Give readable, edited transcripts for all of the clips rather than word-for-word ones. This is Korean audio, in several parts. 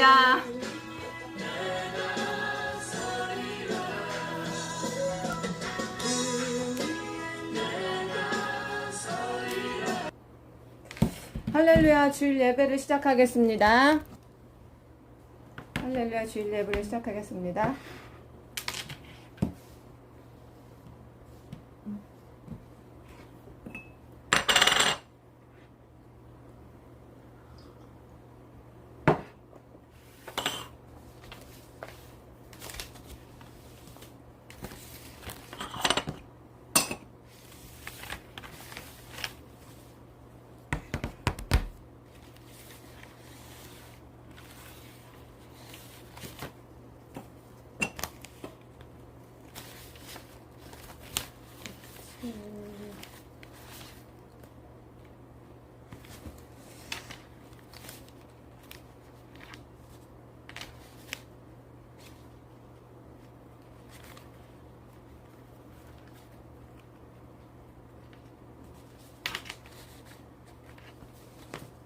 할렐루야. 할렐루야. 주일 예배를 시작하겠습니다. 할렐루야. 주일 예배를 시작하겠습니다.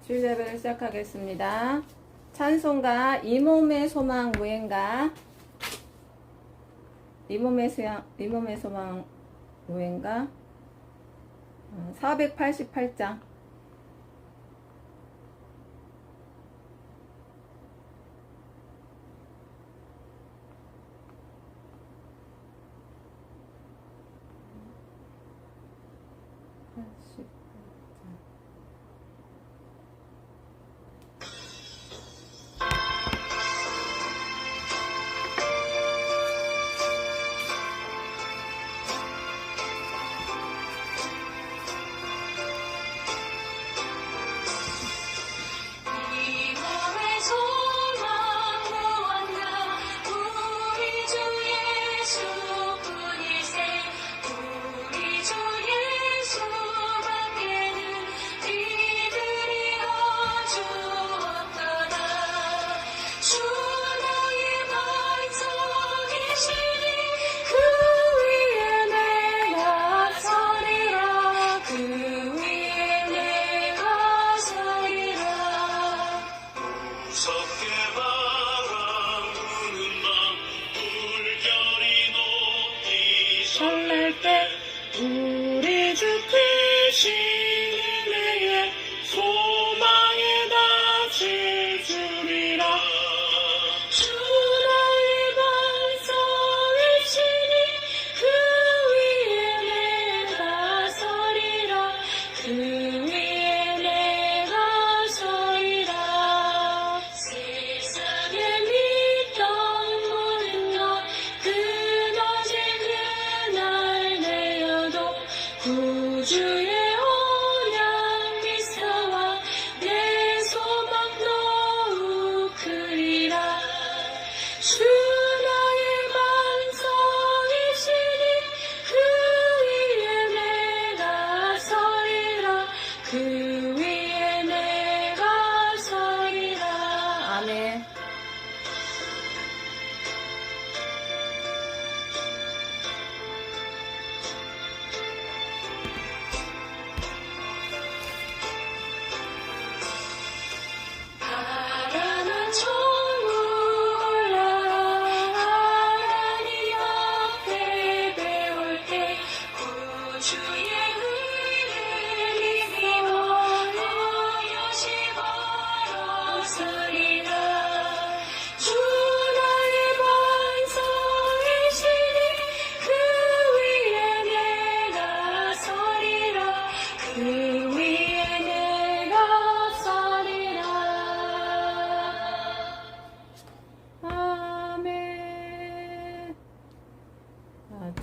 주일 예배를 시작하겠습니다. 찬송가 이 몸의 소망 무엔가, 이 몸의 소망 무엔가 488장.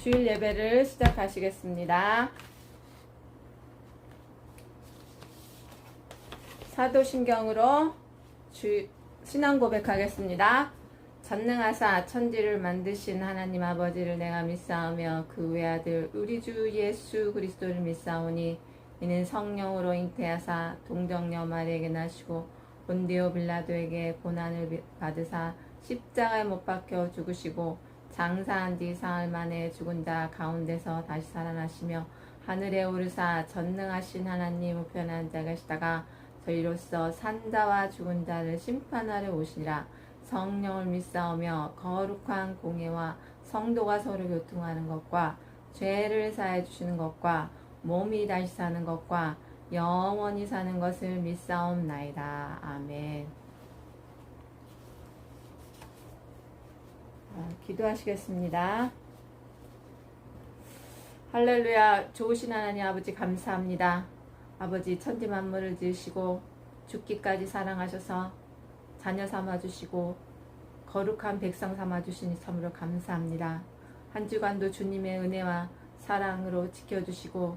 주일 예배를 시작하시겠습니다. 사도신경으로 신앙 고백하겠습니다. 전능하사 천지를 만드신 하나님 아버지를 내가 믿사오며 그 외아들 우리 주 예수 그리스도를 믿사오니 이는 성령으로 잉태하사 동정녀 마리에게 나시고 본디오 빌라도에게 고난을 받으사 십자가에 못 박혀 죽으시고 장사한 뒤 사흘 만에 죽은 자 가운데서 다시 살아나시며 하늘에 오르사 전능하신 하나님 우편에 앉아 계시다가 저희로서 산자와 죽은 자를 심판하러 오시니라. 성령을 믿사오며 거룩한 공예와 성도가 서로 교통하는 것과 죄를 사해 주시는 것과 몸이 다시 사는 것과 영원히 사는 것을 믿사옵나이다. 아멘. 기도하시겠습니다. 할렐루야. 좋으신 하나님 아버지 감사합니다. 아버지 천지 만물을 지으시고 죽기까지 사랑하셔서 자녀 삼아주시고 거룩한 백성 삼아주시니 참으로 감사합니다. 한 주간도 주님의 은혜와 사랑으로 지켜주시고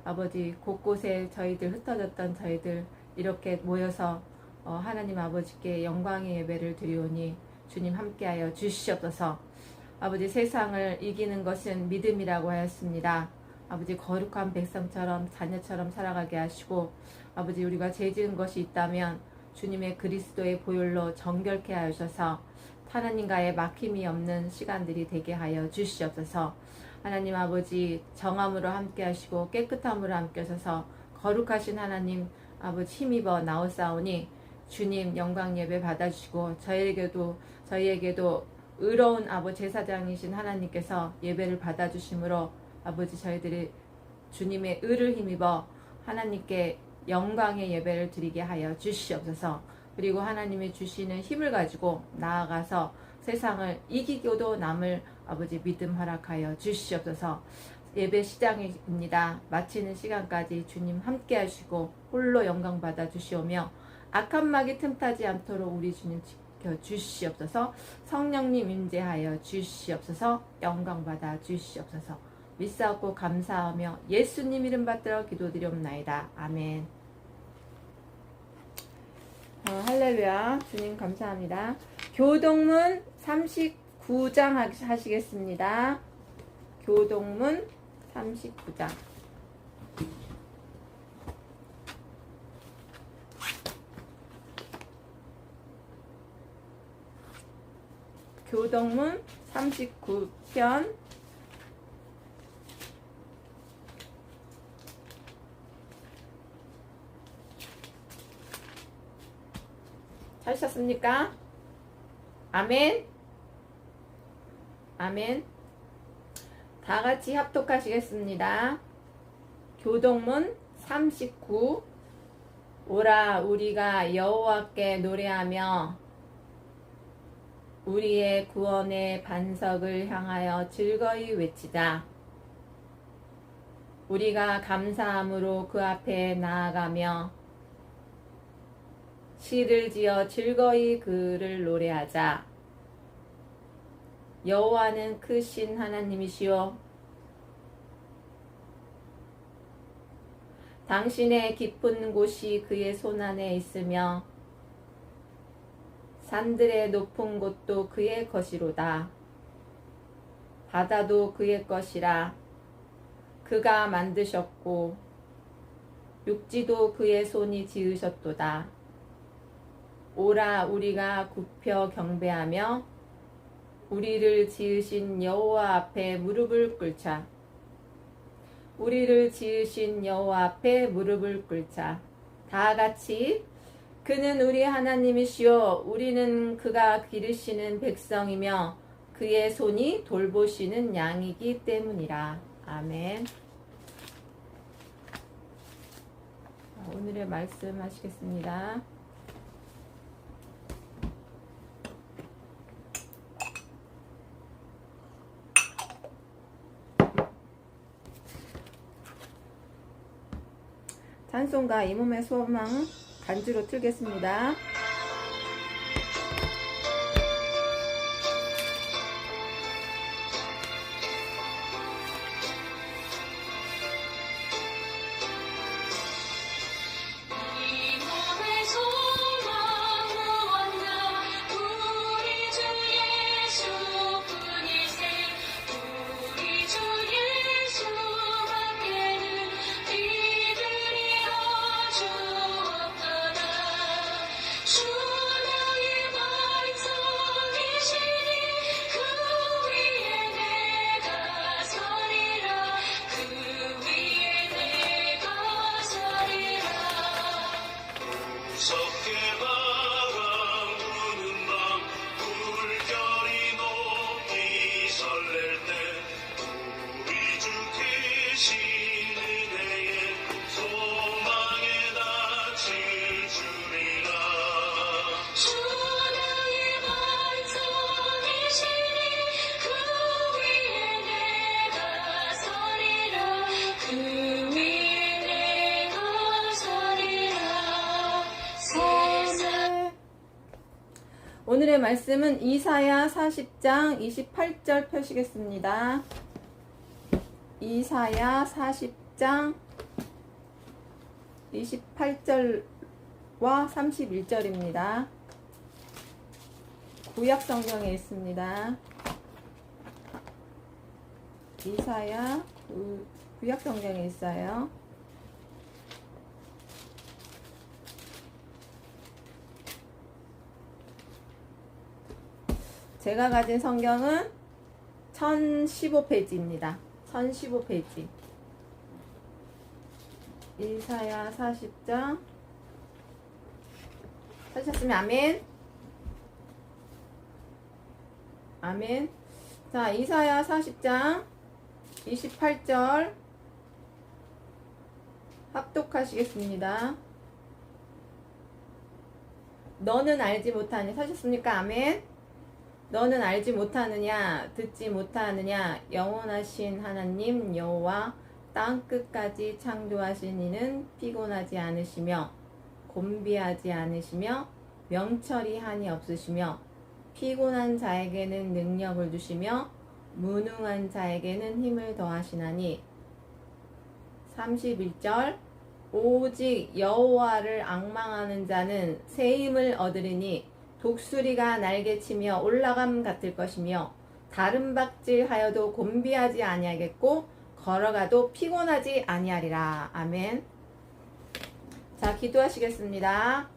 아버지 곳곳에 저희들 흩어졌던 저희들 이렇게 모여서 하나님 아버지께 영광의 예배를 드리오니 주님 함께하여 주시옵소서. 아버지 세상을 이기는 것은 믿음이라고 하였습니다. 아버지 거룩한 백성처럼 자녀처럼 살아가게 하시고 아버지 우리가 죄 지은 것이 있다면 주님의 그리스도의 보혈로 정결케 하셔서 하나님과의 막힘이 없는 시간들이 되게 하여 주시옵소서. 하나님 아버지 정함으로 함께 하시고 깨끗함으로 함께 하셔서 거룩하신 하나님 아버지 힘입어 나오사오니 주님 영광 예배 받아주시고 저희에게도 의로운 아버지 제사장이신 하나님께서 예배를 받아주심으로 아버지 저희들이 주님의 의를 힘입어 하나님께 영광의 예배를 드리게 하여 주시옵소서. 그리고 하나님이 주시는 힘을 가지고 나아가서 세상을 이기고도 남을 아버지 믿음 허락하여 주시옵소서. 예배 시작입니다. 마치는 시간까지 주님 함께 하시고 홀로 영광 받아 주시오며 악한 마귀 틈타지 않도록 우리 주님 지켜 주시옵소서. 성령님 임재하여 주시옵소서. 영광 받아 주시옵소서. 믿사옵고 감사하며 예수님 이름 받들어 기도드리옵나이다. 아멘. 할렐루야. 주님 감사합니다. 교동문 39장 하시겠습니다. 교동문 39장. 교동문 39편 하셨습니까? 아멘. 아멘. 다 같이 합독하시겠습니다. 교동문 39. 오라 우리가 여호와께 노래하며 우리의 구원의 반석을 향하여 즐거이 외치자. 우리가 감사함으로 그 앞에 나아가며 시를 지어 즐거이 그를 노래하자. 여호와는 크신 하나님이시오. 당신의 깊은 곳이 그의 손안에 있으며 산들의 높은 곳도 그의 것이로다. 바다도 그의 것이라. 그가 만드셨고 육지도 그의 손이 지으셨도다. 오라 우리가 굽혀 경배하며 우리를 지으신 여호와 앞에 무릎을 꿇자. 우리를 지으신 여호와 앞에 무릎을 꿇자. 다 같이 그는 우리 하나님이시요 우리는 그가 기르시는 백성이며 그의 손이 돌보시는 양이기 때문이라. 아멘. 오늘의 말씀 하시겠습니다. 찬송가 이 몸의 소망 간주로 틀겠습니다. 오늘의 말씀은 이사야 40장 28절 펴시겠습니다. 이사야 40장 28절과 31절입니다. 구약 성경에 있습니다. 이사야 구약 성경에 있어요. 제가 가진 성경은 1015페이지입니다. 1015페이지. 이사야 40장. 찾으셨으면 아멘. 아멘. 자, 이사야 40장 28절 합독하시겠습니다. 너는 알지 못하니. 찾으셨습니까? 아멘. 너는 알지 못하느냐, 듣지 못하느냐, 영원하신 하나님 여호와 땅 끝까지 창조하신 이는 피곤하지 않으시며 곤비하지 않으시며 명철이 한이 없으시며 피곤한 자에게는 능력을 주시며 무능한 자에게는 힘을 더하시나니. 31절 오직 여호와를 앙망하는 자는 새 힘을 얻으리니 독수리가 날개치며 올라감 같을 것이며 다른 박질하여도 곤비하지 아니하겠고 걸어가도 피곤하지 아니하리라. 아멘. 자, 기도하시겠습니다.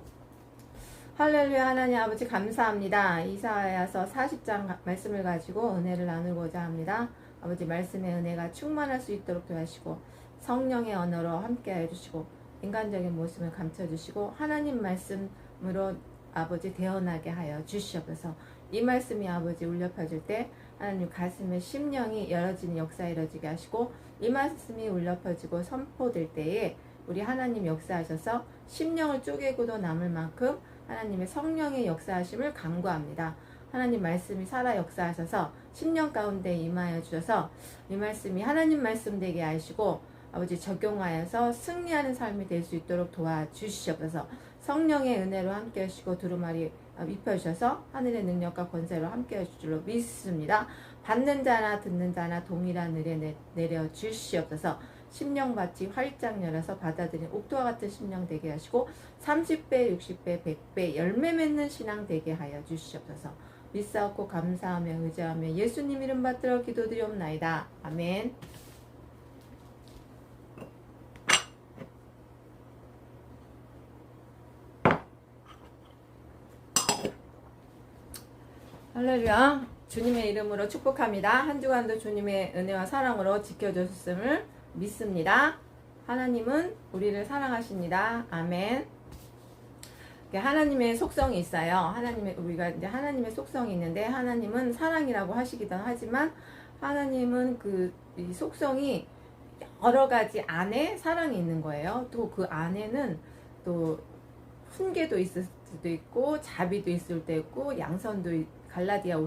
할렐루야. 하나님 아버지 감사합니다. 이사야서 40장 말씀을 가지고 은혜를 나누고자 합니다. 아버지 말씀의 은혜가 충만할 수 있도록 도와주시고 성령의 언어로 함께해 주시고 인간적인 모습을 감춰주시고 하나님 말씀으로 아버지 대언하게 하여 주시옵소서. 이 말씀이 아버지 울려 퍼질 때 하나님 가슴의 심령이 열어지는 역사 이루어지게 하시고 이 말씀이 울려 퍼지고 선포될 때에 우리 하나님 역사하셔서 심령을 쪼개고도 남을 만큼 하나님의 성령의 역사하심을 간구합니다. 하나님 말씀이 살아 역사하셔서 심령 가운데 임하여 주셔서 이 말씀이 하나님 말씀 되게 하시고 아버지 적용하여서 승리하는 삶이 될 수 있도록 도와주시옵소서. 성령의 은혜로 함께 하시고 두루마리 입혀주셔서 하늘의 능력과 권세로 함께 하실 줄로 믿습니다. 받는 자나 듣는 자나 동일한 은혜 내려 주시옵소서. 심령밭이 활짝 열어서 받아들인 옥토와 같은 심령 되게 하시고 30배, 60배, 100배 열매 맺는 신앙 되게 하여 주시옵소서. 믿사옵고 감사하며 의지하며 예수님 이름 받들어 기도드리옵나이다. 아멘. 할렐루야. 주님의 이름으로 축복합니다. 한 주간도 주님의 은혜와 사랑으로 지켜주셨음을 믿습니다. 하나님은 우리를 사랑하십니다. 아멘. 하나님의 속성이 있어요. 우리가 이제 하나님의 속성이 있는데 하나님은 사랑이라고 하시기도 하지만 하나님은 이 속성이 여러 가지 안에 사랑이 있는 거예요. 또 그 안에는 또 훈계도 있을 수도 있고 자비도 있을 때 있고 양선도 갈라디아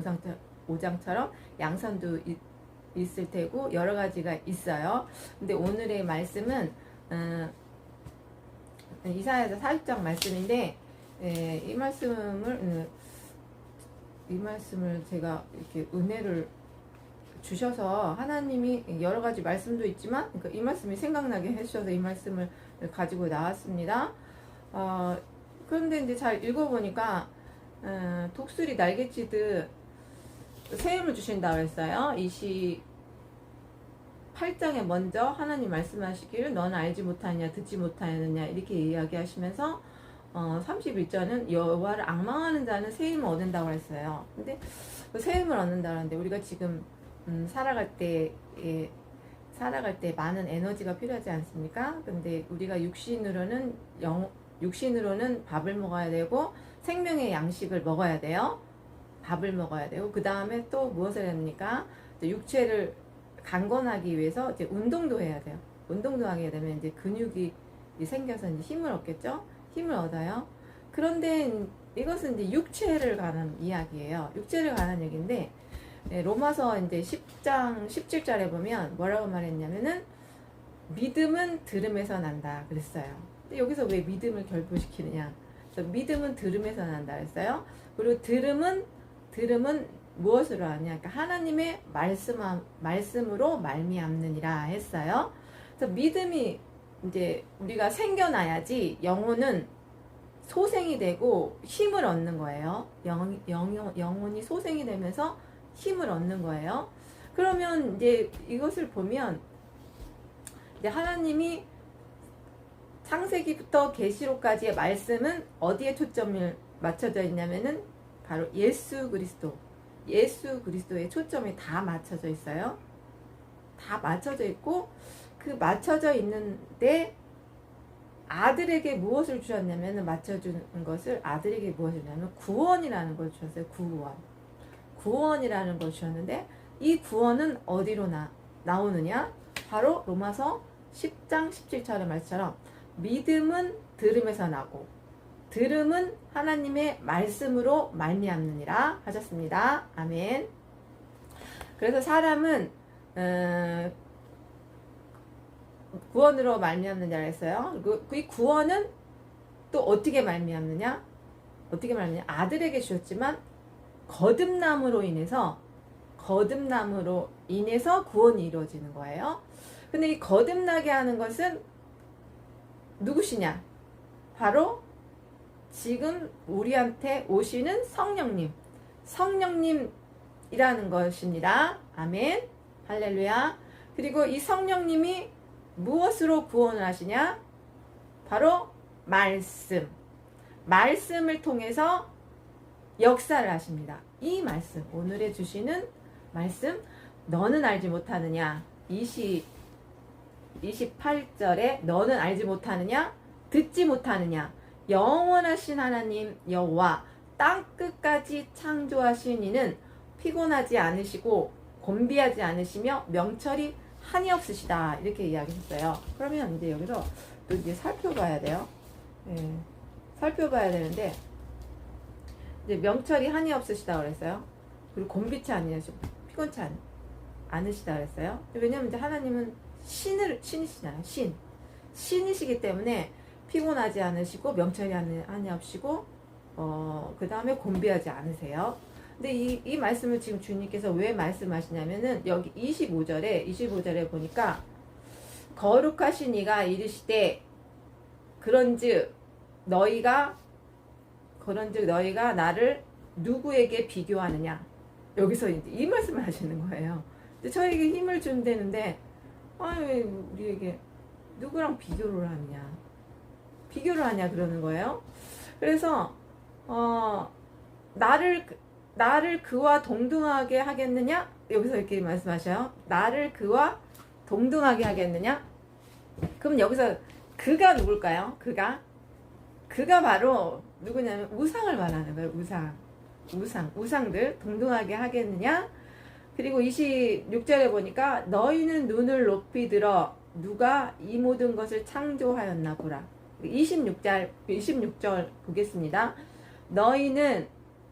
5장처럼 양선도 있을 테고 여러 가지가 있어요. 근데 오늘의 말씀은 이사야서 40장 말씀인데 이 말씀을 제가 이렇게 은혜를 주셔서 하나님이 여러 가지 말씀도 있지만 그러니까 이 말씀이 생각나게 해주셔서 이 말씀을 가지고 나왔습니다. 그런데 이제 잘 읽어보니까 독수리 날개치듯 새 힘을 주신다고 했어요. 28장에 먼저 하나님 말씀하시기를 너는 알지 못하느냐 듣지 못하느냐 이렇게 이야기하시면서 31절은 여호와를 앙망하는 자는 새 힘을 얻는다고 했어요. 근데 그 새 힘을 얻는다는데 우리가 지금 살아갈 때 많은 에너지가 필요하지 않습니까? 근데 우리가 육신으로는 밥을 먹어야 되고 생명의 양식을 먹어야 돼요. 밥을 먹어야 되고 그 다음에 또 무엇을 합니까? 육체를 강건하기 위해서 이제 운동도 해야 돼요. 운동도 하게 되면 이제 근육이 생겨서 이제 힘을 얻겠죠. 힘을 얻어요. 그런데 이것은 이제 육체를 관한 이야기예요. 육체를 관한 얘기인데 로마서 이제 10장 17절에 보면 뭐라고 말했냐면은 믿음은 들음에서 난다 그랬어요. 근데 여기서 왜 믿음을 결부시키느냐? 믿음은 들음에서 난다 그랬어요. 그리고 들음은 무엇으로 하냐? 그러니까 하나님의 말씀으로 말미암느니라 했어요. 그래서 믿음이 이제 우리가 생겨나야지 영혼은 소생이 되고 힘을 얻는 거예요. 영혼이 소생이 되면서 힘을 얻는 거예요. 그러면 이제 이것을 보면 이제 하나님이 창세기부터 계시록까지의 말씀은 어디에 초점을 맞춰져 있냐면은 바로 예수 그리스도에 초점이 다 맞춰져 있어요. 다 맞춰져 있고 그 맞춰져 있는데 아들에게 무엇을 주셨냐면 맞춰주는 것을 아들에게 무엇을 주냐면 구원이라는 걸 주셨어요. 구원이라는 걸 주셨는데 이 구원은 어디로 나오느냐? 바로 로마서 10장 17절의 말처럼 믿음은 들음에서 나고 들음은 하나님의 말씀으로 말미암느니라 하셨습니다. 아멘. 그래서 사람은 구원으로 말미암느냐 했어요. 그 구원은 또 어떻게 말미암느냐? 아들에게 주셨지만 거듭남으로 인해서 구원이 이루어지는 거예요. 근데 이 거듭나게 하는 것은 누구시냐? 바로 지금 우리한테 오시는 성령님이라는 것입니다. 아멘. 할렐루야. 그리고 이 성령님이 무엇으로 구원을 하시냐? 바로 말씀을 통해서 역사를 하십니다. 이 말씀, 오늘의 주시는 말씀, 너는 알지 못하느냐? 28절에 너는 알지 못하느냐? 듣지 못하느냐? 영원하신 하나님 여호와 땅끝까지 창조하신 이는 피곤하지 않으시고 곤비하지 않으시며 명철이 한이 없으시다. 이렇게 이야기했어요. 그러면 이제 여기서 또 이제 살펴봐야 돼요. 살펴봐야 되는데 이제 명철이 한이 없으시다 그랬어요. 그리고 곤비치 아니하시고 피곤치 않으시다 그랬어요. 왜냐면 이제 하나님은 신이시잖아요. 신이시기 때문에 피곤하지 않으시고 명철이 한이 없으시고 그 다음에 곤비하지 않으세요. 근데 이 말씀을 지금 주님께서 왜 말씀하시냐면은 여기 25절에 보니까 거룩하신 이가 이르시되 그런즉 너희가 나를 누구에게 비교하느냐. 여기서 이제 이 말씀을 하시는 거예요. 근데 저에게 힘을 준다는데 왜 우리에게 누구랑 비교를 하냐 그러는 거예요. 그래서 나를 그와 동등하게 하겠느냐? 여기서 이렇게 말씀하셔요. 나를 그와 동등하게 하겠느냐? 그럼 여기서 그가 누굴까요? 그가 바로 누구냐면 우상을 말하는 거예요. 우상들 동등하게 하겠느냐? 그리고 26절에 보니까 너희는 눈을 높이 들어 누가 이 모든 것을 창조하였나 보라. 26절 보겠습니다. 너희는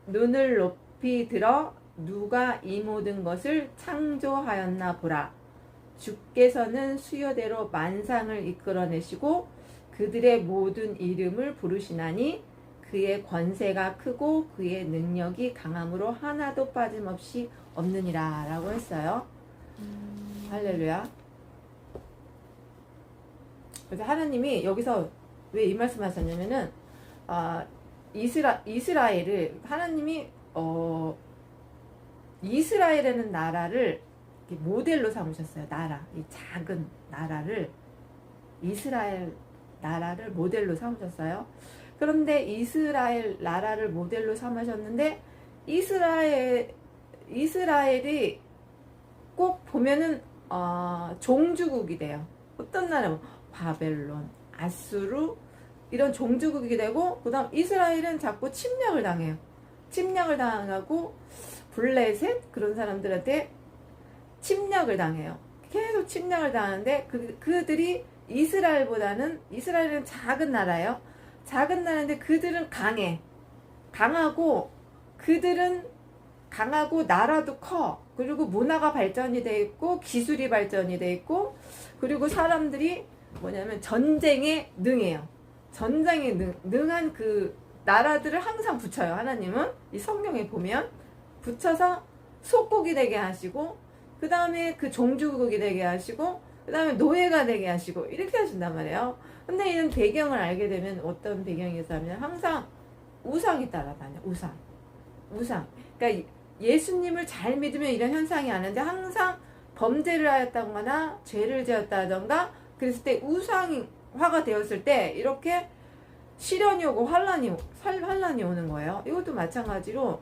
눈을 높이 들어 누가 이 모든 것을 창조하였나 보라. 주께서는 수요대로 만상을 이끌어내시고 그들의 모든 이름을 부르시나니 그의 권세가 크고 그의 능력이 강함으로 하나도 빠짐없이 없느니라 라고 했어요. 할렐루야. 그래서 하나님이 여기서 왜 이 말씀 하셨냐면은 이스라엘을 하나님이 이스라엘이라는 나라를 모델로 삼으셨어요. 이 작은 나라를 이스라엘 나라를 모델로 삼으셨어요. 그런데 이스라엘 나라를 모델로 삼으셨는데 이스라엘이 꼭 보면은 종주국이 돼요. 어떤 나라? 바벨론, 아수르 이런 종주국이 되고 그다음 이스라엘은 자꾸 침략을 당해요. 침략을 당하고 블레셋 그런 사람들한테 침략을 당해요. 계속 침략을 당하는데 그들이 이스라엘은 작은 나라예요. 작은 나라인데 그들은 강하고 나라도 커. 그리고 문화가 발전이 돼 있고 기술이 발전이 돼 있고 그리고 사람들이 뭐냐면 전쟁에 능해요. 전쟁에 능한 그 나라들을 항상 붙여요. 하나님은 이 성경에 보면 붙여서 속국이 되게 하시고, 그 다음에 그 종주국이 되게 하시고, 그 다음에 노예가 되게 하시고, 이렇게 하신단 말이에요. 근데 이런 배경을 알게 되면 어떤 배경에서 하면 항상 우상이 따라다녀. 우상. 그러니까 예수님을 잘 믿으면 이런 현상이 안 하는데, 항상 범죄를 하였다거나 죄를 지었다던가 그랬을 때 우상화가 되었을 때 이렇게 시련이 오고 환란이 오는 거예요. 이것도 마찬가지로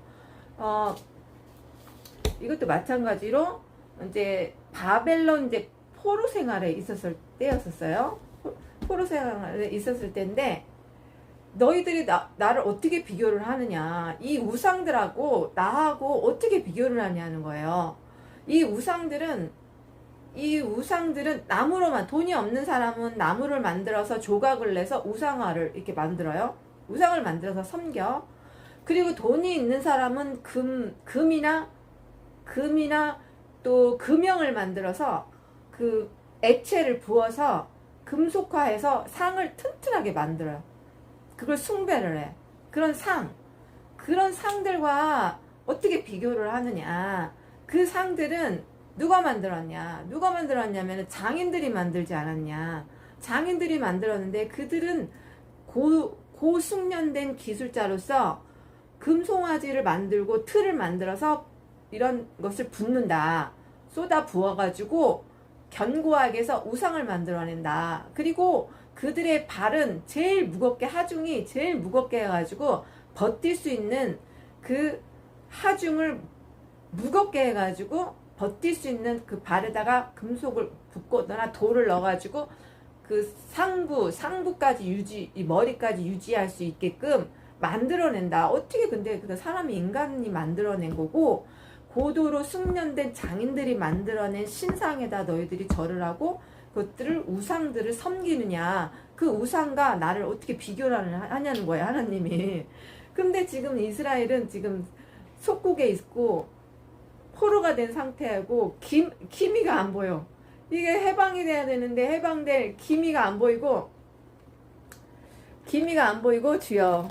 이제 바벨론 이제 포로 생활에 있었을 때였었어요. 포로 생활에 있었을 때인데, 너희들이 나를 어떻게 비교를 하느냐, 이 우상들하고 나하고 어떻게 비교를 하냐는 거예요. 이 우상들은 나무로만, 돈이 없는 사람은 나무를 만들어서 조각을 내서 우상화를 이렇게 만들어요. 우상을 만들어서 섬겨. 그리고 돈이 있는 사람은 금이나 또 금형을 만들어서 그 액체를 부어서 금속화해서 상을 튼튼하게 만들어요. 그걸 숭배를 해. 그런 상들과 어떻게 비교를 하느냐. 그 상들은 누가 만들었냐면 장인들이 만들지 않았냐. 장인들이 만들었는데 그들은 고숙련된 기술자로서 금송아지를 만들고 틀을 만들어서 이런 것을 붓는다. 쏟아 부어가지고 견고하게 해서 우상을 만들어낸다. 그리고 그들의 발은 제일 무겁게, 하중이 제일 무겁게 해가지고 버틸 수 있는 그 하중을 무겁게 해가지고 버틸 수 있는 그 발에다가 금속을 붓거나 돌을 넣어가지고 그 상부까지 이 머리까지 유지할 수 있게끔 만들어낸다. 어떻게, 근데 그 사람이, 인간이 만들어낸 거고, 고도로 숙련된 장인들이 만들어낸 신상에다 너희들이 절을 하고 그것들을, 우상들을 섬기느냐. 그 우상과 나를 어떻게 비교를 하냐는 거예요, 하나님이. 근데 지금 이스라엘은 지금 속국에 있고 포로가 된 상태하고 기미가 안 보여. 이게 해방이 돼야 되는데 해방될 기미가 안 보이고 주여,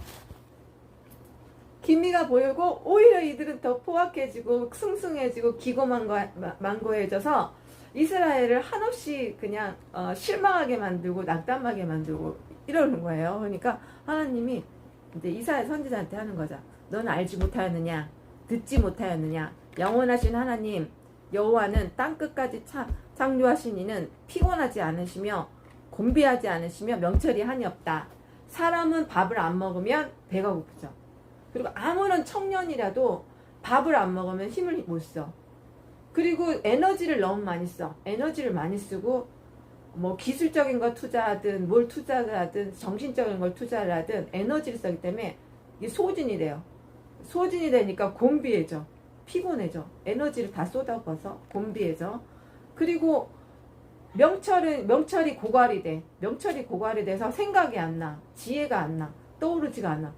기미가 보이고 오히려 이들은 더 포악해지고 숭숭해지고 기고만고해져서 이스라엘을 한없이 그냥 실망하게 만들고 낙담하게 만들고 이러는 거예요. 그러니까 하나님이 이제 이사야 선지자한테 하는 거죠. 너는 알지 못하였느냐, 듣지 못하였느냐. 영원하신 하나님 여호와는 땅끝까지 창조하신 이는 피곤하지 않으시며 곤비하지 않으시며 명철이 한이 없다. 사람은 밥을 안 먹으면 배가 고프죠. 그리고 아무런 청년이라도 밥을 안 먹으면 힘을 못 써. 그리고 에너지를 너무 많이 써. 에너지를 많이 쓰고 뭐 기술적인 거 투자하든 뭘 투자를 하든 정신적인 걸 투자를 하든 에너지를 쓰기 때문에 이게 소진이 돼요. 소진이 되니까 곤비해져. 피곤해져. 에너지를 다 쏟아부어서 곤비해져. 그리고 명철이 고갈이 돼. 명철이 고갈이 돼서 생각이 안 나. 지혜가 안 나. 떠오르지가 않아.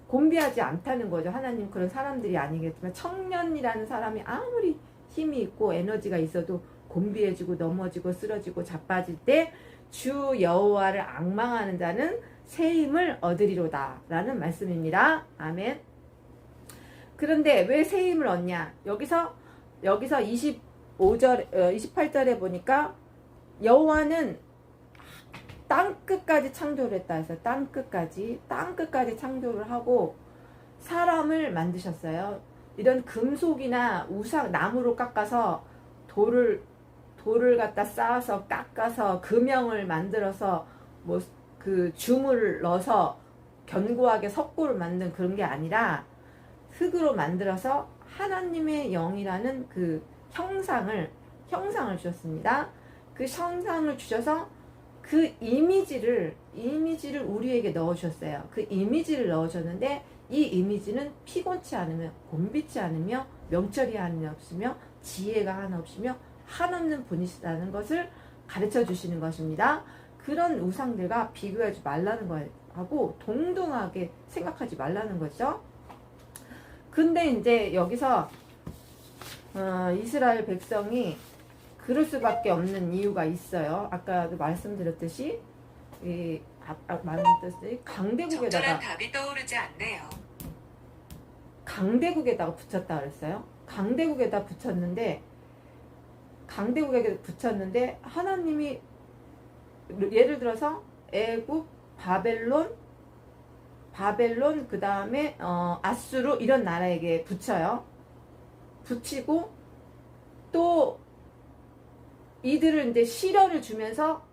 곤비하지 않다는 거죠. 하나님 그런 사람들이 아니겠지만, 청년이라는 사람이 아무리 힘이 있고 에너지가 있어도 곤비해지고 넘어지고 쓰러지고 자빠질 때 주 여호와를 앙망하는 자는 새 힘을 얻으리로다 라는 말씀입니다. 아멘. 그런데 왜 새 힘을 얻냐? 여기서 28절에 보니까 여호와는 땅끝까지 창조를 했다 해서 땅끝까지 창조를 하고 사람을 만드셨어요. 이런 금속이나 우상, 나무로 깎아서 돌을 갖다 쌓아서 깎아서 금형을 만들어서 뭐 그 주물을 넣어서 견고하게 석고를 만든 그런 게 아니라 흙으로 만들어서 하나님의 영이라는 그 형상을 주셨습니다. 그 형상을 주셔서 그 이미지를 우리에게 넣어주셨어요. 그 이미지를 넣어줬는데 이 이미지는 피곤치 않으며 곤비치 않으며 명철이 하나 없으며 지혜가 하나 없으며 한없는 분이시다는 것을 가르쳐 주시는 것입니다. 그런 우상들과 비교하지 말라는 거하고 동등하게 생각하지 말라는 거죠. 근데 이제 여기서 이스라엘 백성이 그럴 수밖에 없는 이유가 있어요. 아까도 말씀드렸듯이 많은 뜻이 강대국에다가 적절한 답이 떠오르지 않네요. 강대국에다가 붙였다 그랬어요. 강대국에다 붙였는데 하나님이 예를 들어서 애굽, 바벨론 그 다음에 아수르 이런 나라에게 붙여요. 붙이고 또 이들을 이제 시련을 주면서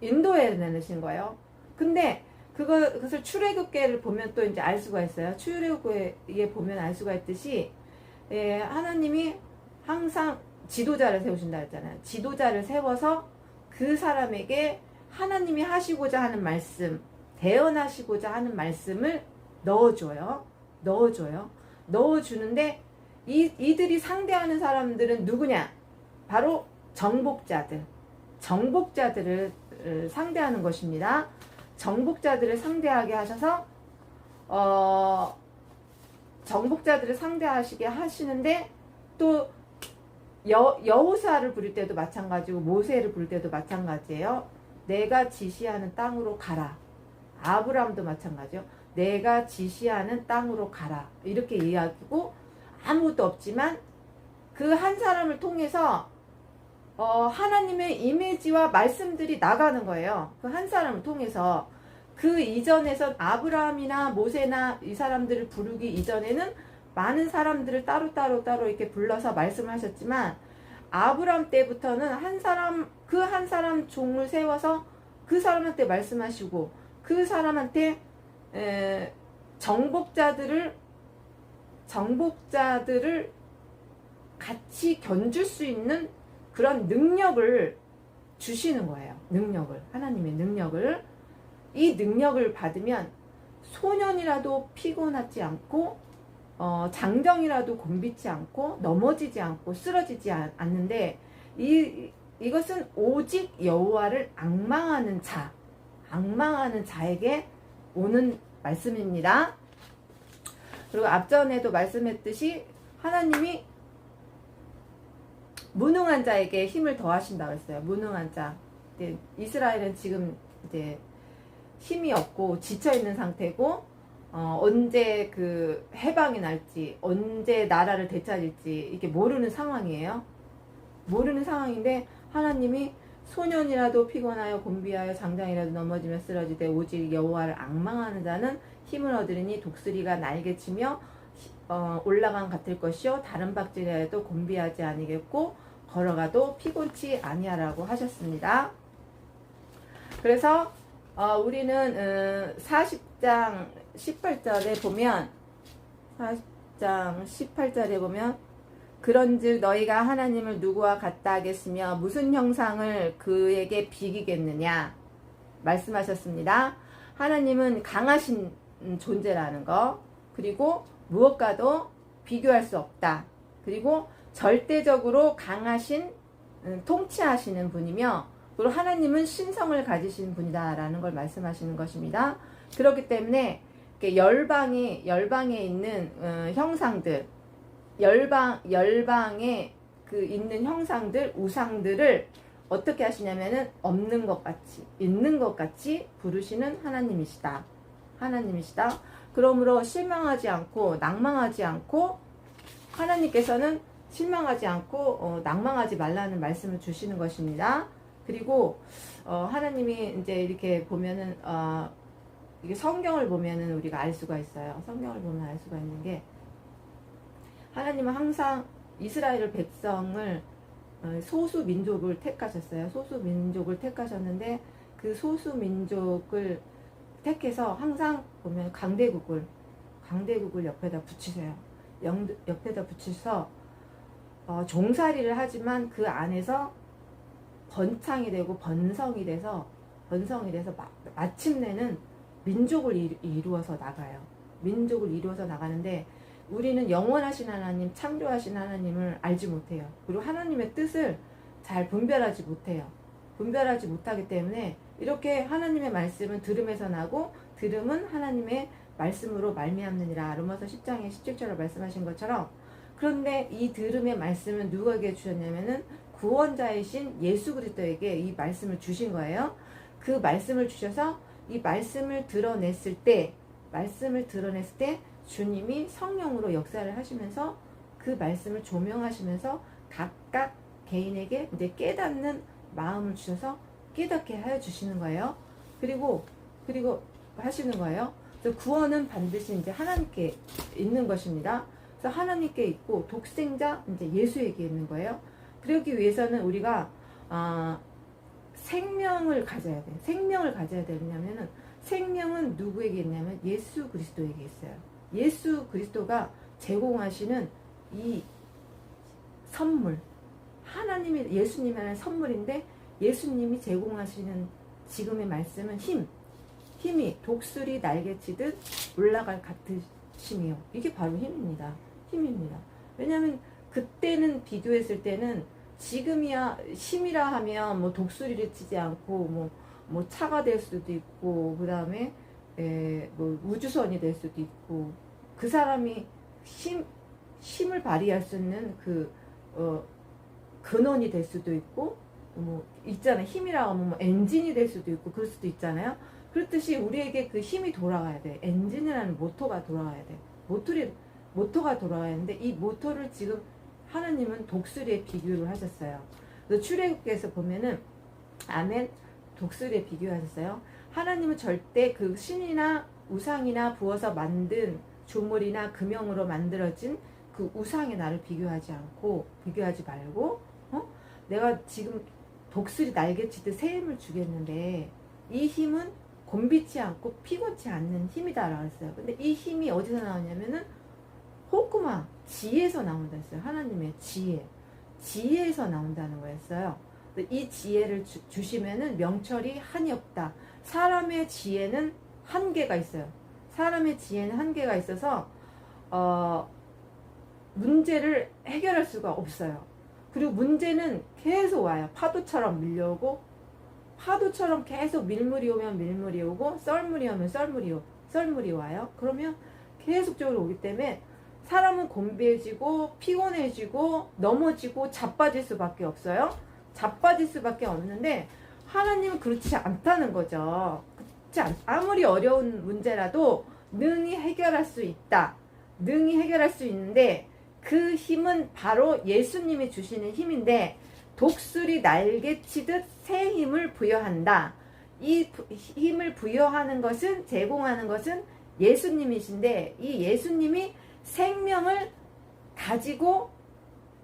인도해 내신 거예요. 근데 그것을 출애굽기를 보면 또 이제 알 수가 있어요. 출애굽기에 보면 알 수가 있듯이 하나님이 항상 지도자를 세우신다 했잖아요. 지도자를 세워서 그 사람에게 하나님이 하시고자 하는 말씀, 대언하시고자 하는 말씀을 넣어줘요. 넣어주는데 이들이 상대하는 사람들은 누구냐? 바로 정복자들을 상대하는 것입니다. 정복자들을 상대하게 하셔서 정복자들을 상대하시게 하시는데 또 여호수아를 부를 때도 마찬가지고 모세를 부를 때도 마찬가지예요. 내가 지시하는 땅으로 가라. 아브라함도 마찬가지요. 내가 지시하는 땅으로 가라. 이렇게 이야기고 아무것도 없지만 그 한 사람을 통해서 하나님의 이미지와 말씀들이 나가는 거예요. 그 한 사람을 통해서. 그 이전에선 아브라함이나 모세나 이 사람들을 부르기 이전에는 많은 사람들을 따로 이렇게 불러서 말씀을 하셨지만 아브라함 때부터는 그 한 사람 종을 세워서 그 사람한테 말씀하시고 그 사람한테 정복자들을 같이 견줄 수 있는 그런 능력을 주시는 거예요. 하나님의 능력을. 이 능력을 받으면 소년이라도 피곤하지 않고 장정이라도 곤비치 않고 넘어지지 않고 쓰러지지 않는데 이것은 오직 여호와를 앙망하는 자에게 오는 말씀입니다. 그리고 앞전에도 말씀했듯이 하나님이 무능한 자에게 힘을 더하신다고 했어요. 무능한 자. 이스라엘은 지금 이제 힘이 없고 지쳐 있는 상태고 언제 그 해방이 날지 언제 나라를 되찾을지 이게 모르는 상황이에요. 모르는 상황인데 하나님이 소년이라도 피곤하여 곤비하여 장장이라도 넘어지며 쓰러지되 오직 여호와를 앙망하는 자는 힘을 얻으리니 독수리가 날개치며 올라간 같을 것이요 다른 박질이라도 곤비하지 아니겠고 걸어가도 피곤치 아니하라고 하셨습니다. 그래서 우리는 40장 18절에 보면 그런즉 너희가 하나님을 누구와 같다 하겠으며 무슨 형상을 그에게 비기겠느냐 말씀하셨습니다. 하나님은 강하신 존재라는 거, 그리고 무엇과도 비교할 수 없다. 그리고 절대적으로 강하신 통치하시는 분이며 그리고 하나님은 신성을 가지신 분이다라는 걸 말씀하시는 것입니다. 그렇기 때문에 열방에 있는 형상들, 열방에 그 있는 형상들, 우상들을 어떻게 하시냐면은 없는 것 같이, 있는 것 같이 부르시는 하나님이시다. 그러므로 실망하지 않고 낭망하지 않고 하나님께서는 실망하지 않고 낭망하지 말라는 말씀을 주시는 것입니다. 그리고 하나님이 이제 이렇게 보면은 이게 성경을 보면은 우리가 알 수가 있어요. 성경을 보면 알 수가 있는 게 하나님은 항상 이스라엘 백성을 소수 민족을 택하셨어요. 소수 민족을 택하셨는데 그 소수 민족을 택해서 항상 보면 강대국을 옆에다 붙이세요. 옆에다 붙여서 종살이를 하지만 그 안에서 번창이 되고 번성이 돼서 마침내는 민족을 이루어서 나가요. 민족을 이루어서 나가는데 우리는 영원하신 하나님, 창조하신 하나님을 알지 못해요. 그리고 하나님의 뜻을 잘 분별하지 못해요. 분별하지 못하기 때문에 이렇게 하나님의 말씀은 들음에서 나고 들음은 하나님의 말씀으로 말미암느니라. 로마서 10장에 17절에 말씀하신 것처럼, 그런데 이 들음의 말씀은 누구에게 주셨냐면은 구원자이신 예수 그리스도에게 이 말씀을 주신 거예요. 그 말씀을 주셔서 이 말씀을 드러냈을 때 주님이 성령으로 역사를 하시면서 그 말씀을 조명하시면서 각각 개인에게 이제 깨닫는 마음을 주셔서 깨닫게 하여 주시는 거예요. 그리고 하시는 거예요. 그래서 구원은 반드시 이제 하나님께 있는 것입니다. 그래서 하나님께 있고 독생자 이제 예수에게 있는 거예요. 그러기 위해서는 우리가 생명을 가져야 돼요. 생명을 가져야 되냐면은 생명은 누구에게 있냐면 예수 그리스도에게 있어요. 예수 그리스도가 제공하시는 이 선물, 하나님이 예수님이라는 선물인데 예수님이 제공하시는 지금의 말씀은 힘이 독수리 날개치듯 올라갈 같으심이요. 이게 바로 힘입니다. 왜냐하면 그때는 비교했을 때는 지금이야 힘이라 하면 뭐 독수리를 치지 않고 뭐 차가 될 수도 있고 그 다음에 뭐 우주선이 될 수도 있고 그 사람이 힘을 발휘할 수 있는 근원이 될 수도 있고 뭐 있잖아요. 힘이라고 하면 뭐 엔진이 될 수도 있고 그럴 수도 있잖아요. 그렇듯이 우리에게 그 힘이 돌아가야 돼. 엔진이라는 모터가 돌아가야 돼. 모터가 돌아가야 하는데 이 모터를 지금 하나님은 독수리에 비교를 하셨어요. 그래서 출애굽기에서 보면은 아멘 독수리에 비교하셨어요. 하나님은 절대 그 신이나 우상이나 부어서 만든 조물이나 금형으로 만들어진 그 우상의 나를 비교하지 말고 내가 지금 독수리 날개치듯 새 힘을 주겠는데 이 힘은 곤비치 않고 피곤치 않는 힘이다라고 했어요. 근데 이 힘이 어디서 나오냐면은 호쿠마 지혜에서 나온다 했어요. 하나님의 지혜에서 나온다는 거였어요. 이 지혜를 주시면은 명철이 한이 없다. 사람의 지혜는 한계가 있어요. 사람의 지혜는 한계가 있어서 문제를 해결할 수가 없어요. 그리고 문제는 계속 와요. 파도처럼 밀려오고 파도처럼 계속 밀물이 오면 밀물이 오고 썰물이 오면 썰물이 와요. 그러면 계속적으로 오기 때문에 사람은 곤비해지고 피곤해지고 넘어지고 자빠질 수밖에 없어요. 자빠질 수밖에 없는데 하나님은 그렇지 않다는 거죠. 아무리 어려운 문제라도 능히 해결할 수 있다. 능히 해결할 수 있는데 그 힘은 바로 예수님이 주시는 힘인데 독수리 날개치듯 새 힘을 부여한다. 이 힘을 부여하는 것은 제공하는 것은 예수님이신데 이 예수님이 생명을 가지고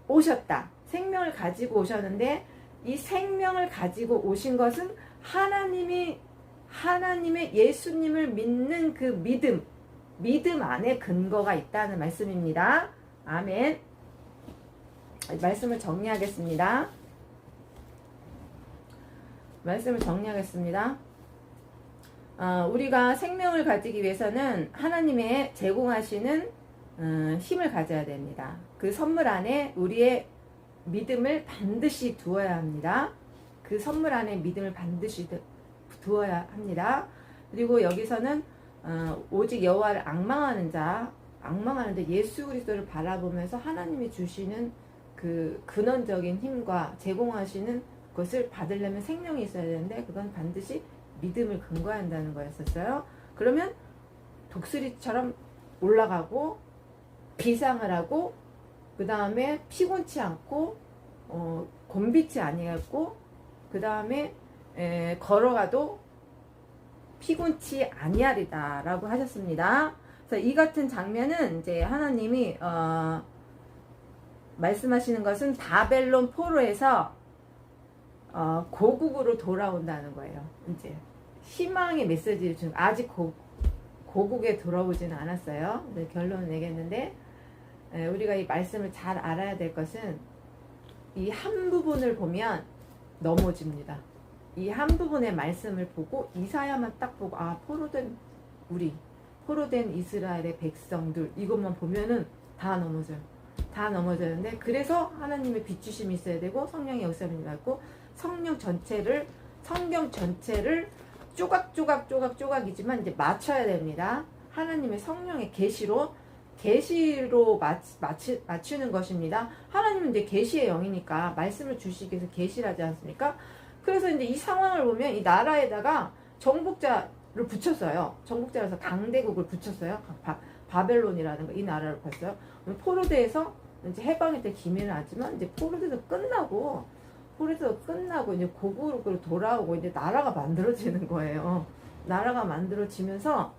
오셨다. 생명을 가지고 오셨는데 이 생명을 가지고 오신 것은 하나님의 예수님을 믿는 그 믿음 안에 근거가 있다는 말씀입니다. 아멘. 말씀을 정리하겠습니다. 우리가 생명을 가지기 위해서는 하나님의 제공하시는 힘을 가져야 됩니다. 그 선물 안에 우리의 믿음을 반드시 두어야 합니다. 그 선물 안에 믿음을 반드시 두어야 합니다. 그리고 여기서는 오직 여호와를 악망하는데 예수 그리스도를 바라보면서 하나님이 주시는 그 근원적인 힘과 제공하시는 것을 받으려면 생명이 있어야 되는데 그건 반드시 믿음을 근거한다는 거였었어요. 그러면 독수리처럼 올라가고 비상을 하고 그 다음에 피곤치 않고 곤비치 아니하고 그 다음에 걸어가도 피곤치 아니하리다 라고 하셨습니다. 그래서 이 같은 장면은 이제 하나님이 말씀하시는 것은 바벨론 포로에서 고국으로 돌아온다는 거예요. 이제 희망의 메시지를 준 아직 고국에 돌아오지는 않았어요. 네, 결론을 내겠는데 우리가 이 말씀을 잘 알아야 될 것은 이 한 부분을 보면 넘어집니다. 이 한 부분의 말씀을 보고 이사야만 딱 보고 포로된 이스라엘의 백성들 이것만 보면은 다 넘어져는데 그래서 하나님의 비추심이 있어야 되고 성령의 역사를 받고 성경 전체를 조각이지만 이제 맞춰야 됩니다. 하나님의 성령의 계시로 맞추는 것입니다. 하나님은 이제 계시의 영이니까 말씀을 주시기 위해서 계시를 하지 않습니까? 그래서 이제 이 상황을 보면 이 나라에다가 정복자 붙였어요. 정복자라서 강대국을 붙였어요. 바벨론이라는 이 나라를 봤어요. 포로대에서 이제 해방이 때 기민을 하지만 이제 포로대도 끝나고 이제 고국으로 돌아오고 이제 나라가 만들어지는 거예요. 나라가 만들어지면서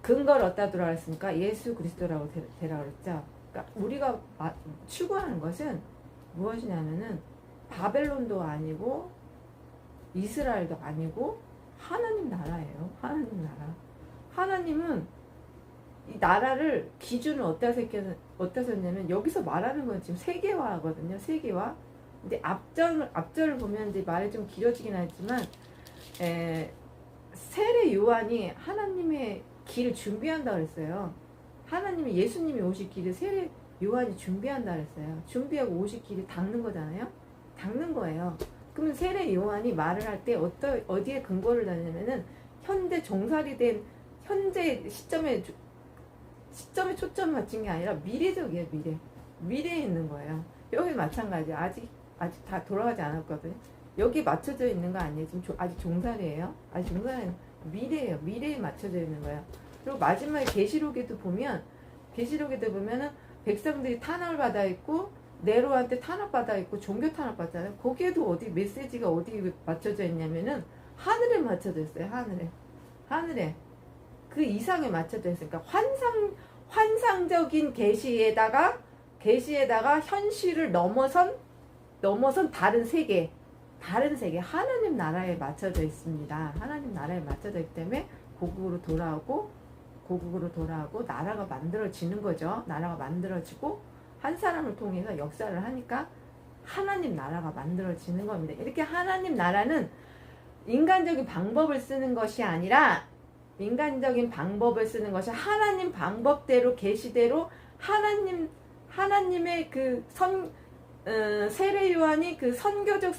근거를 어디다 두라 그랬습니까? 예수 그리스도라고 대라 그랬죠. 그러니까 우리가 추구하는 것은 무엇이냐면은 바벨론도 아니고 이스라엘도 아니고 하나님 나라예요. 하나님 나라. 하나님은 이 나라를 기준을 어디다 뒀냐면 여기서 말하는 건 지금 세계화거든요. 세계화. 근데 앞절을 보면 이제 말이 좀 길어지긴 하지만 세례 요한이 하나님의 길을 준비한다 그랬어요. 하나님이 예수님이 오실 길을 세례 요한이 준비한다 그랬어요. 준비하고 오실 길이 닦는 거잖아요. 닦는 거예요. 그러면 세례 요한이 말을 할 때 어디에 근거를 다냐면은 현재 종살이 된 현재 시점에 초점을 맞춘 게 아니라 미래적이에요. 미래에 있는 거예요. 여기 마찬가지야. 아직 다 돌아가지 않았거든요. 여기 맞춰져 있는 거 아니에요. 지금 아직 종살이에요. 아직 종살이 미래예요. 미래에 맞춰져 있는 거예요. 그리고 마지막에 계시록에도 보면은 백성들이 탄압을 받아 있고 네로한테 탄압받아 있고 종교 탄압받잖아요. 거기에도 어디 메시지가 어디 맞춰져 있냐면은 하늘에 맞춰져 있어요. 하늘에 그 이상에 맞춰져 있으니까 환상적인 계시에다가 현실을 넘어선 다른 세계 하나님 나라에 맞춰져 있습니다. 하나님 나라에 맞춰져 있기 때문에 고국으로 돌아오고 나라가 만들어지는 거죠. 나라가 만들어지고 한 사람을 통해서 역사를 하니까 하나님 나라가 만들어지는 겁니다. 이렇게 하나님 나라는 인간적인 방법을 쓰는 것이 아니라 하나님 방법대로 계시대로 하나님의 그 세례 요한이 그 선교적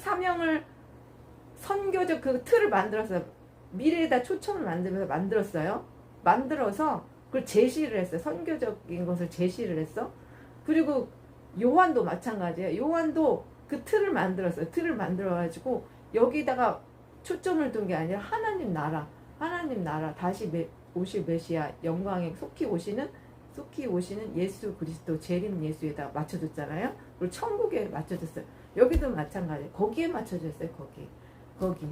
그 틀을 만들었어요. 미래에다 초점을 만들었어요. 만들어서 그걸 제시를 했어요. 선교적인 것을 제시를 했어. 그리고 요한도 마찬가지예요. 요한도 그 틀을 만들었어요. 틀을 만들어가지고 여기다가 초점을 둔 게 아니라 하나님 나라 다시 오실 메시아 영광에 속히 오시는 예수 그리스도 재림 예수에다 맞춰줬잖아요. 그리고 천국에 맞춰줬어요. 여기도 마찬가지. 거기에 맞춰줬어요. 거기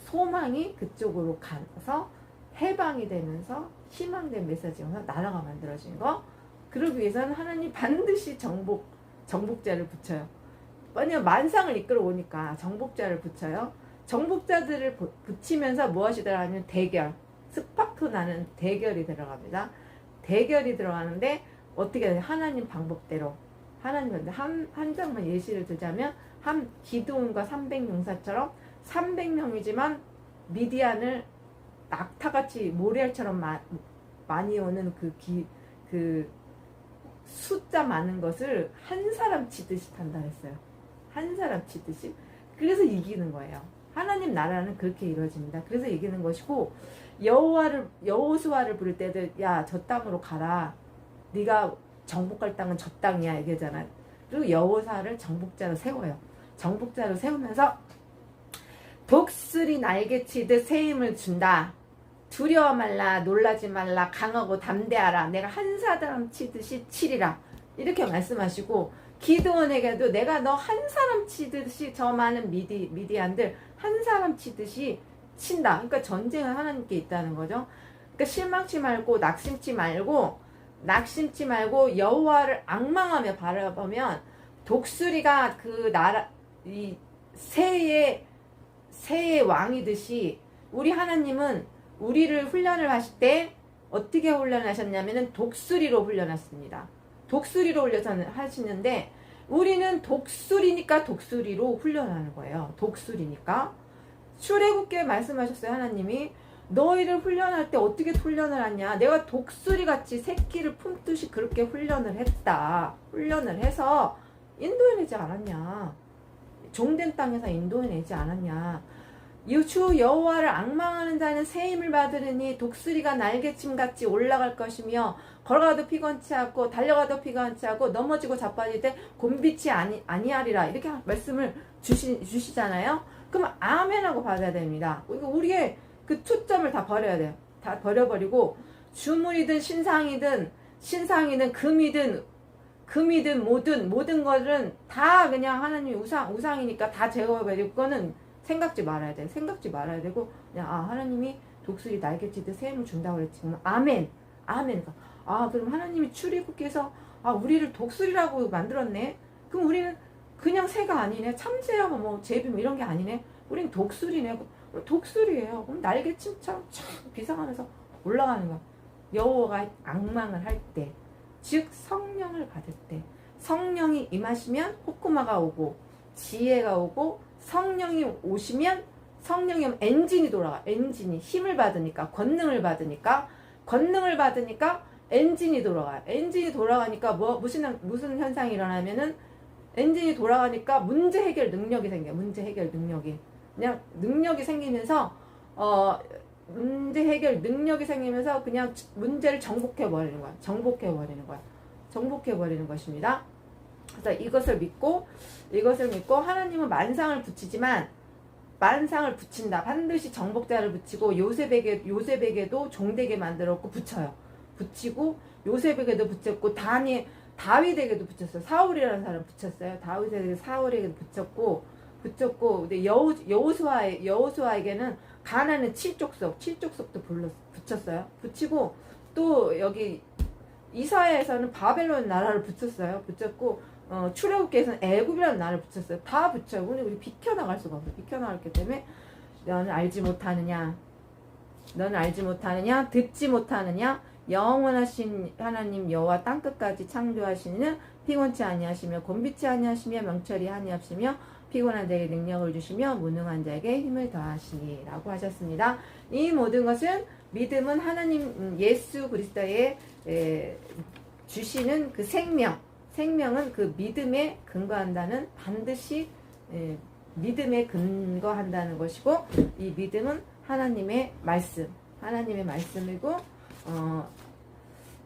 소망이 그쪽으로 가서 해방이 되면서 희망된 메시지가 나라가 만들어진 거. 그러기 위해서는 하나님 반드시 정복자를 붙여요. 왜냐면 만상을 이끌어 오니까 정복자를 붙여요. 정복자들을 붙이면서 무엇이더라 하면 대결, 스파크 나는 대결이 들어갑니다. 대결이 들어가는데 어떻게 해야 하나님 방법대로 하나님 한 장만 예시를 들자면 한 기드온과 300용사처럼 300명이지만 미디안을 낙타같이 모래알처럼 많이 오는 그 숫자 많은 것을 한 사람 치듯이 판다 했어요. 한 사람 치듯이. 그래서 이기는 거예요. 하나님 나라는 그렇게 이루어집니다. 그래서 이기는 것이고 여호수아를 부를 때도 야, 저 땅으로 가라. 네가 정복할 땅은 저 땅이야 얘기하잖아요. 그리고 여호수아를 정복자로 세워요. 정복자로 세우면서 독수리 날개치듯 새 힘을 준다. 두려워 말라, 놀라지 말라, 강하고 담대하라. 내가 한 사람 치듯이 치리라. 이렇게 말씀하시고 기드온에게도 내가 너 한 사람 치듯이 저 많은 미디안들 한 사람 치듯이 친다. 그러니까 전쟁은 하나님께 있다는 거죠. 그러니까 실망치 말고 낙심치 말고 여호와를 앙망하며 바라보면 독수리가 그 나라 이 새의 왕이듯이 우리 하나님은 우리를 훈련을 하실 때 어떻게 훈련하셨냐면은 독수리로 훈련했습니다. 독수리로 훈련하시는데 우리는 독수리니까 독수리로 훈련하는 거예요. 독수리니까. 출애굽기에 말씀하셨어요. 하나님이 너희를 훈련할 때 어떻게 훈련을 하냐. 내가 독수리같이 새끼를 품듯이 그렇게 훈련을 했다. 훈련을 해서 인도해내지 않았냐. 종된 땅에서 인도해내지 않았냐. 주 여호와를 앙망하는 자는 새 힘을 받으리니 독수리가 날개침같이 올라갈 것이며 걸어가도 피곤치 않고 달려가도 피곤치 않고 넘어지고 자빠질 때 곤비치 아니하리라. 이렇게 말씀을 주시잖아요. 그럼 아멘하고 받아야 됩니다. 우리의 그 초점을 다 버려야 돼요. 다 버려버리고 주물이든 신상이든 금이든 모든 것은 다 그냥 하나님 우상이니까 다 제거해버리고 그거는 생각지 말아야 돼. 생각지 말아야 되고 그냥 하나님이 독수리 날개치듯 새 힘을 준다고 그랬지. 아멘. 그럼 하나님이 출애굽기에서 우리를 독수리라고 만들었네. 그럼 우리는 그냥 새가 아니네. 참새야 뭐 제비 뭐 이런 게 아니네. 우린 독수리네. 독수리예요. 그럼 날개침처럼 촥 비상하면서 올라가는 거야. 여호와가 악망을 할 때, 즉 성령을 받을 때, 성령이 임하시면 호쿠마가 오고 지혜가 오고, 성령이 오시면 엔진이 돌아가. 엔진이 힘을 받으니까, 권능을 받으니까 엔진이 돌아가. 엔진이 돌아가니까 무슨 현상이 일어나면은 엔진이 돌아가니까 문제 해결 능력이 생겨. 문제 해결 능력이. 그냥 능력이 생기면서 문제 해결 능력이 생기면서 그냥 문제를 정복해 버리는 거야. 정복해 버리는 것입니다. 그래서 이것을 믿고 하나님은 만상을 붙인다. 반드시 정복자를 붙이고 요셉에게도 종되게 만들었고 붙이고 요셉에게도 붙였고 다윗에게도 붙였어요. 사울이라는 사람 붙였어요. 사울에게도 붙였고 근데 여호수아에게는 가나안의 칠족속도 붙였어요. 붙이고 또 여기 이사야에서는 바벨론 나라를 붙였고 출애굽기에서는 애굽이라는 나라를 붙였어요. 다 붙여요. 우리 비켜나갈 수가 없어요. 비켜나갔기 때문에 너는 알지 못하느냐, 듣지 못하느냐, 영원하신 하나님 여호와 땅끝까지 창조하시는 피곤치 아니하시며 곤비치 아니하시며 명철이 아니하시며 피곤한 자에게 능력을 주시며 무능한 자에게 힘을 더하시니라고 하셨습니다. 이 모든 것은 믿음은 하나님 예수 그리스도의 주시는 그 생명은 그 믿음에 근거한다는, 반드시 믿음에 근거한다는 것이고, 이 믿음은 하나님의 말씀이고,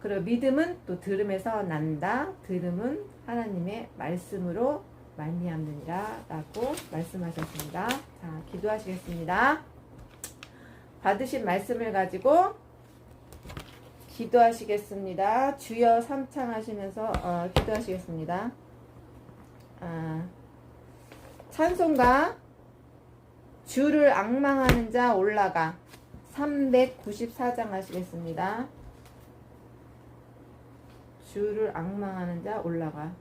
그리고 믿음은 또 들음에서 난다. 들음은 하나님의 말씀으로 말미암느니라 라고 말씀하셨습니다. 자, 기도하시겠습니다. 받으신 말씀을 가지고 기도하시겠습니다. 주여 삼창하시면서 기도하시겠습니다. 찬송가 주를 앙망하는 자 올라가 394장 하시겠습니다. 주를 앙망하는 자 올라가.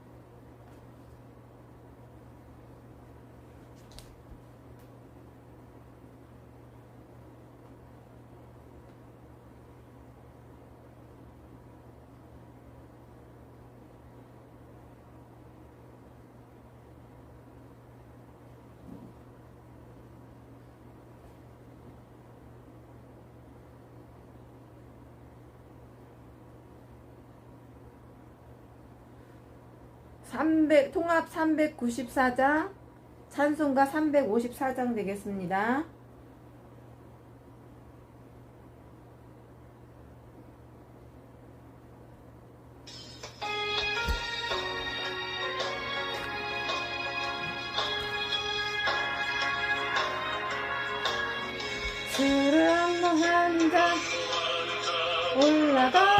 통합 394장, 찬송가 354장 되겠습니다. 주를 앙망하는 자 올라가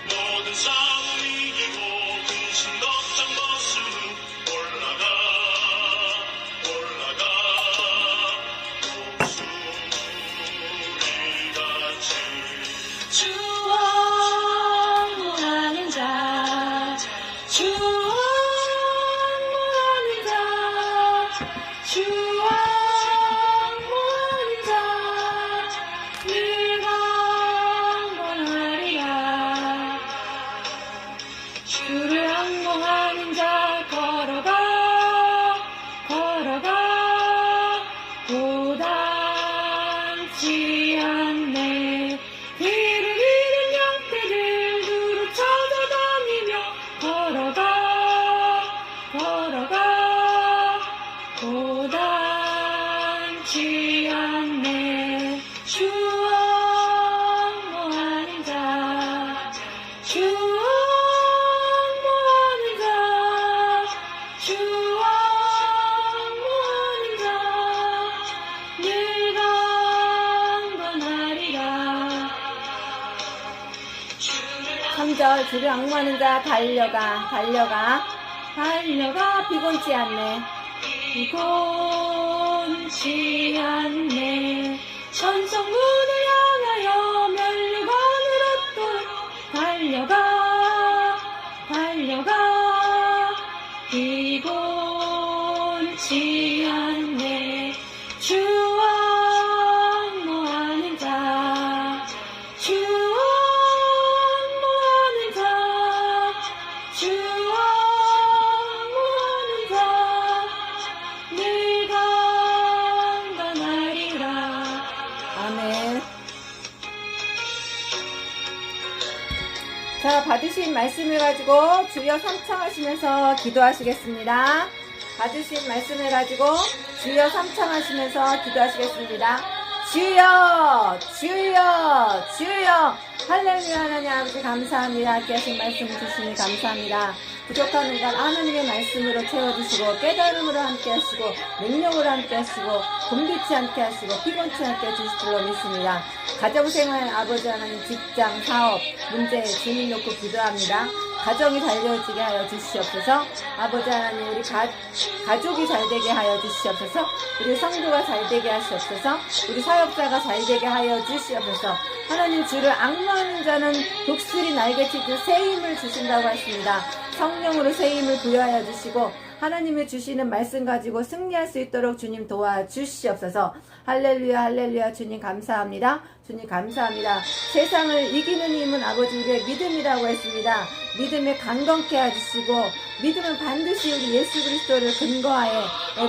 모든 싸움 이기고 근심 걱정 벗으니 올라가 독수리같이 주 원하는 자, 주 원하는 자, 주 원하는 자, 네가 원하리라. 주를 항모하는 자 걸어가 고단치 않네. 길을 잃은 양떼들 두루 찾아다니며 걸어가 고단치 않네. 주 원하는 자, 주 원하는 자, 주를 앙모하는 자 달려가 피곤치 않네. 피곤치 않네. 천성문을 향하여 멸류관으로 또 달려가 피곤치 않네. 주와 앙모하는 자 늘 강건하리라. 아멘. 자, 받으신 말씀을 가지고 주여 삼창하시면서 기도하시겠습니다. 받으신 말씀을 가지고 주여 삼창하시면서 기도하시겠습니다. 주여 할렐루야. 하나님 아버지 감사합니다. 함께 하신 말씀 주시니 감사합니다. 부족한 공간 하나님의 말씀으로 채워주시고 깨달음으로 함께 하시고 능력으로 함께 하시고 곤비치 않게 하시고 피곤치 않게 해주실 줄로 믿습니다. 가정생활 아버지 하나님 직장 사업 문제 주님 놓고 기도합니다. 가정이 잘 되어지게 하여 주시옵소서. 아버지 하나님 우리 가족이 잘 되게 하여 주시옵소서. 우리 성도가 잘 되게 하시옵소서. 우리 사역자가 잘 되게 하여 주시옵소서. 하나님 주를 앙모하는 자는 독수리 날개치듯 새 힘을 주신다고 하십니다. 성령으로 새 힘을 부여하여 주시고 하나님의 주시는 말씀 가지고 승리할 수 있도록 주님 도와주시옵소서. 할렐루야 주님 감사합니다. 주님 감사합니다. 세상을 이기는 힘은 아버지 우리의 믿음이라고 했습니다. 믿음에 강건케 해주시고 믿음은 반드시 우리 예수 그리스도를 근거하에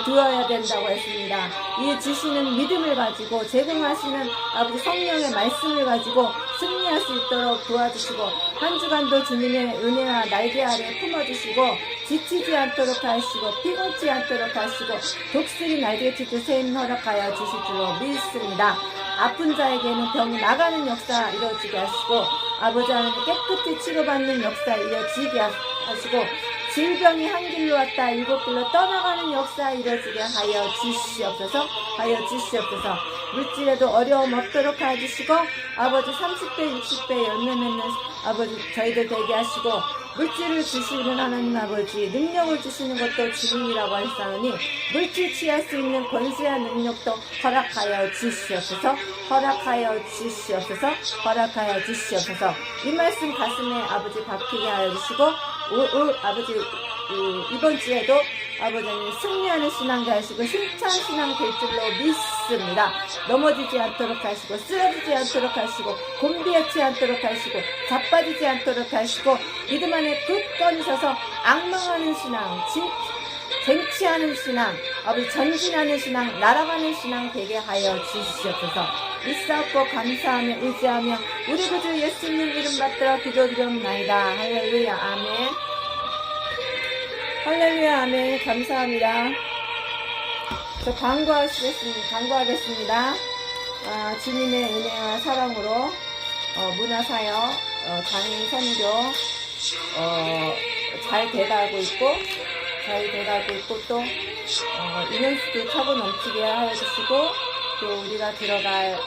두어야 된다고 했습니다. 이 주시는 믿음을 가지고 제공하시는 아버지 성령의 말씀을 가지고 승리할 수 있도록 도와주시고 한 주간도 주님의 은혜와 날개 아래 품어주시고 지치지 않도록 하시고 피곤치 않도록 하시고 독수리 날개치듯 새 힘 허락하여 주실 줄로 믿습니다. 아픈 자에게는 병이 나가는 역사 이루어지게 하시고 아버지 하나님 깨끗이 치료받는 역사 이루어지게 하시고 질병이 한 길로 왔다 일곱 길로 떠나가는 역사 이루어지게 하여 주시옵소서. 물질에도 어려움 없도록 해주시고 아버지 30배 60배 열매 맺는 아버지 저희들 되게 하시고 물질을 주시는 하나님 아버지 능력을 주시는 것도 주님이라고 하시사오니 물질 취할 수 있는 권세와 능력도 허락하여 주시옵소서. 이 말씀 가슴에 아버지 박히게 하여 주시고 아버지 이번 주에도 아버지님 승리하는 신앙 하시고 힘찬 신앙 될 줄로 믿습니다. 넘어지지 않도록 하시고 쓰러지지 않도록 하시고 곤비하지 않도록 하시고 자빠지지 않도록 하시고 믿음 안에 굳건히 서서 앙망하는 신앙 쟁취하는 신앙 아버지 전진하는 신앙 날아가는 신앙 되게 하여 주시옵소서. 믿사옵고 감사하며 의지하며 우리 구주 예수님 이름 받들어 기도드리옵나이다. 할렐루야 아멘. 할렐루야 아멘. 감사합니다. 저 광고하겠습니다. 주님의 은혜와 사랑으로 문화사역 장애인 선교 잘 돼가고 있고 또 인원수도 차고 넘치게 하여 주시고 또 우리가 들어갈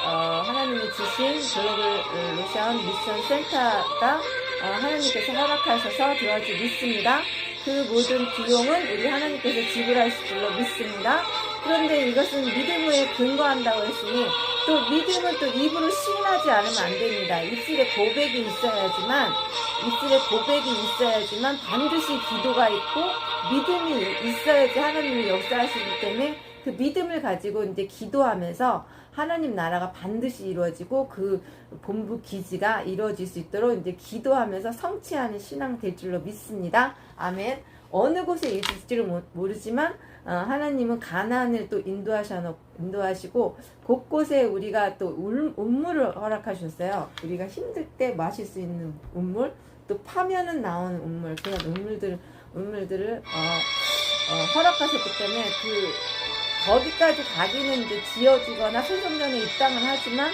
하나님이 주신 글로벌 미션 센터가 하나님께서 허락하셔서 되어지 믿습니다. 그 모든 비용은 우리 하나님께서 지불하실 줄로 믿습니다. 그런데 이것은 믿음에 근거한다고 했으니 또 믿음은 또 입으로 시인하지 않으면 안 됩니다. 입술에 고백이 있어야지만 반드시 기도가 있고 믿음이 있어야지 하나님이 역사하시기 때문에 그 믿음을 가지고 이제 기도하면서 하나님 나라가 반드시 이루어지고 그 본부 기지가 이루어질 수 있도록 이제 기도하면서 성취하는 신앙 될 줄로 믿습니다. 아멘. 어느 곳에 있을지를 모르지만 하나님은 가나안을 또 인도하시고 곳곳에 우리가 또 운물을 허락하셨어요. 우리가 힘들 때 마실 수 있는 운물, 또 파면은 나오는 운물, 그런 운물들을 허락하셨기 때문에 거기까지 가기는 이제 지어지거나 소송전에 입당은 하지만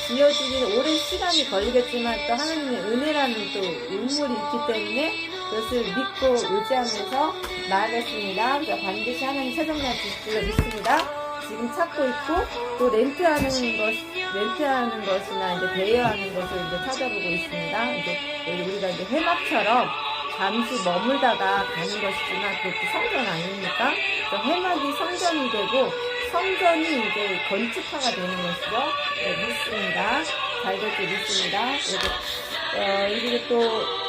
지어지기는 오랜 시간이 걸리겠지만 또 하나님의 은혜라는 또 운물이 있기 때문에 그것을 믿고 의지하면서 나아가겠습니다. 반드시 하나님 최선을 주실 줄로 믿습니다. 지금 찾고 있고 또 렌트하는 것이나 이제 대여하는 것을 이제 찾아보고 있습니다. 이제 우리가 이제 회막처럼 잠시 머물다가 가는 것이지만 그것도 성전 아닙니까? 그래서 회막이 성전이 되고 성전이 이제 건축화가 되는 것이죠. 네, 믿습니다. 잘 될 줄 믿습니다. 그리고 또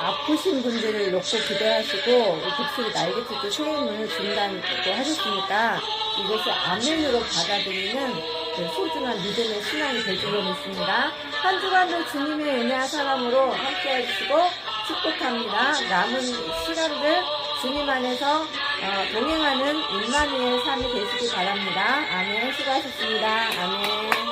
아프신 분들을 놓고 기도하시고 독수리 날개짓도 세임을 준다고 하셨으니까 이것을 아멘으로 받아들이는 소중한 믿음의 신앙이 될 줄로 믿습니다. 한 주간도 주님의 은혜와 사랑으로 함께 해주시고 축복합니다. 남은 시간들 주님 안에서 동행하는 임마누엘 삶이 되시기 바랍니다. 아멘. 수고하셨습니다. 아멘.